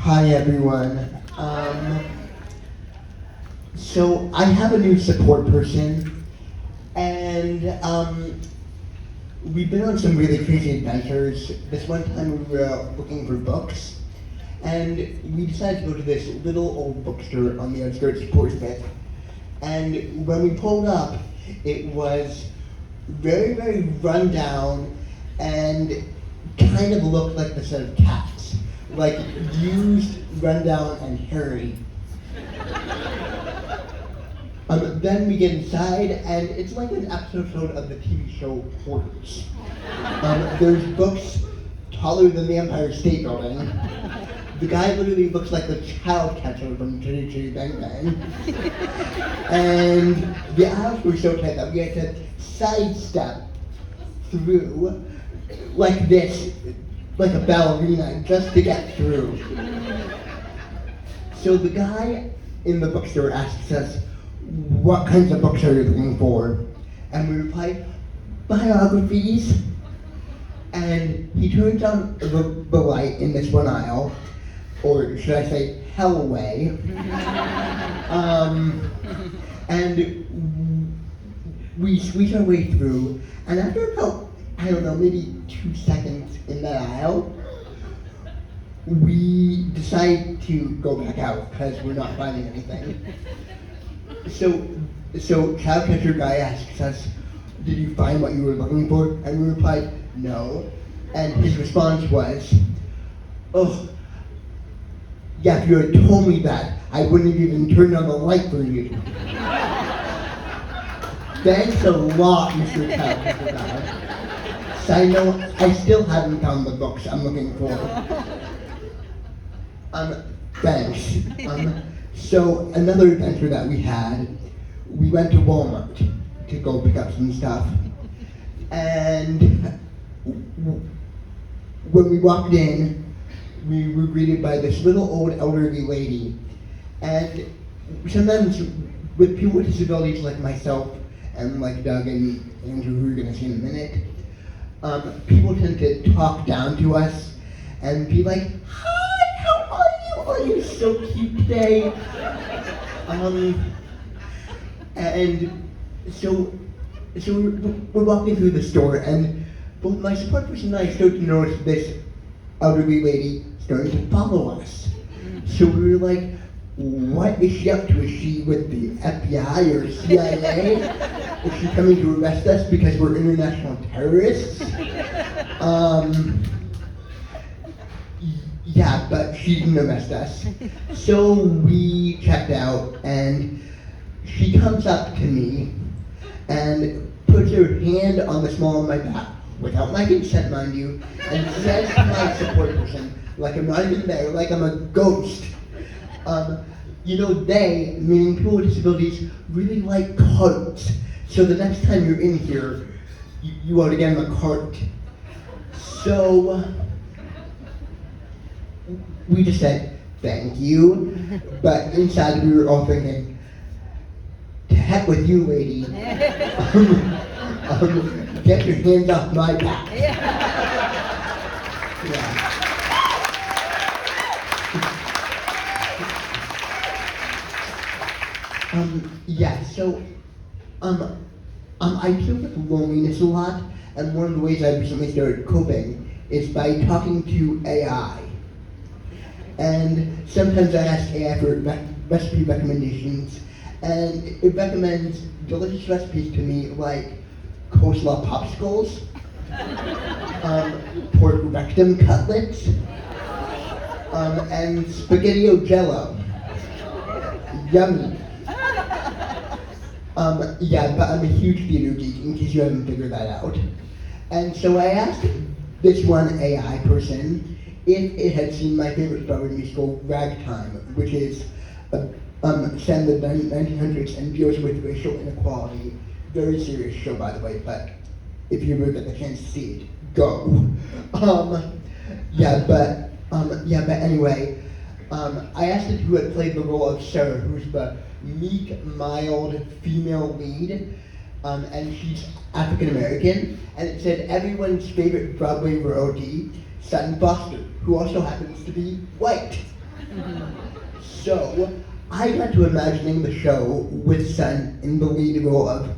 Hi everyone. So I have a new support person, and we've been on some really crazy adventures. This one time we were out looking for books, and we decided to go to this little old bookstore on the outskirts of Portsmouth. And when we pulled up, it was very, very run down and kind of looked like the set of Cats. Like used, rundown, and hairy. Then we get inside, and it's like an episode of the TV show Hoarders. There's books taller than the Empire State Building. The guy literally looks like the child catcher from Chitty Chitty Bang Bang. And the aisles were so tight that we had to sidestep through like this, like a ballerina, just to get through. So the guy in the bookstore asks us, what kinds of books are you looking for? And we reply, biographies. And he turns on the light in this one aisle, or should I say, hell away. And we squeeze our way through, and after about, I don't know, maybe 2 seconds in that aisle, we decide to go back out because we're not finding anything. So child catcher guy asks us, did you find what you were looking for? And we replied, no. And his response was, oh, yeah, if you had told me that, I wouldn't have even turned on the light for you. Thanks a lot, Mr. Child catcher guy. Side note, I still haven't found the books I'm looking for. Thanks. So another adventure that we had, we went to Walmart to go pick up some stuff. And when we walked in, we were greeted by this little old elderly lady. And sometimes with people with disabilities like myself and like Doug and Andrew, who we're gonna see in a minute, people tend to talk down to us and be like, hi, how are you? Oh, you're so cute today. And so we're walking through the store, and both my support person and I started to notice this elderly lady starting to follow us. So we were like, what is she up to? Is she with the FBI or CIA? Is she coming to arrest us because we're international terrorists? Yeah, but she didn't arrest us. So we checked out, and she comes up to me and puts her hand on the small of my back, without my consent, mind you, and says to my support person, like I'm not even there, like I'm a ghost. You know, they, meaning people with disabilities, really like carts. So the next time you're in here, you ought to get in the cart. So we just said, thank you. But inside we were all thinking, to heck with you, lady. Get your hands off my back. Yeah. I deal with loneliness a lot, and one of the ways I recently started coping is by talking to AI. And sometimes I ask AI for recipe recommendations, and it recommends delicious recipes to me like coleslaw popsicles, pork rectum cutlets, and spaghetti jello. Yummy. Yeah, but I'm a huge theater geek, in case you haven't figured that out. And so I asked this one AI person if it had seen my favorite Broadway musical, Ragtime, which is set in the 1900s and deals with racial inequality. Very serious show, by the way, but if you ever get the chance to see it, go. But anyway, I asked it who had played the role of Sarah, who's the meek, mild female lead, and she's African American, and it said everyone's favorite Broadway royalty, Sutton Foster, who also happens to be white. So, I got to imagining the show with Sun in the lead role of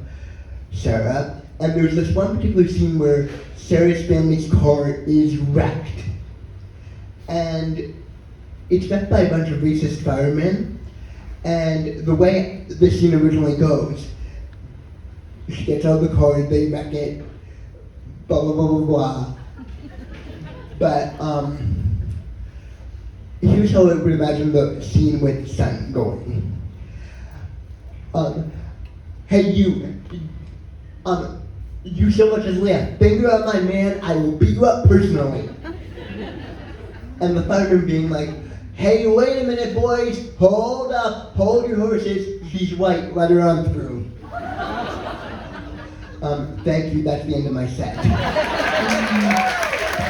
Sarah, and there's this one particular scene where Sarah's family's car is wrecked. And it's wrecked by a bunch of racist firemen, and the way the scene originally goes, she gets out of the car, they wreck it, blah blah blah blah blah. But here's how I would imagine the scene with Sun going. Hey you, you so much as lay a finger on my man, I will beat you up personally. And the fireman being like, hey, wait a minute, boys, hold up, hold your horses, she's white, let her on through. Thank you, that's the end of my set.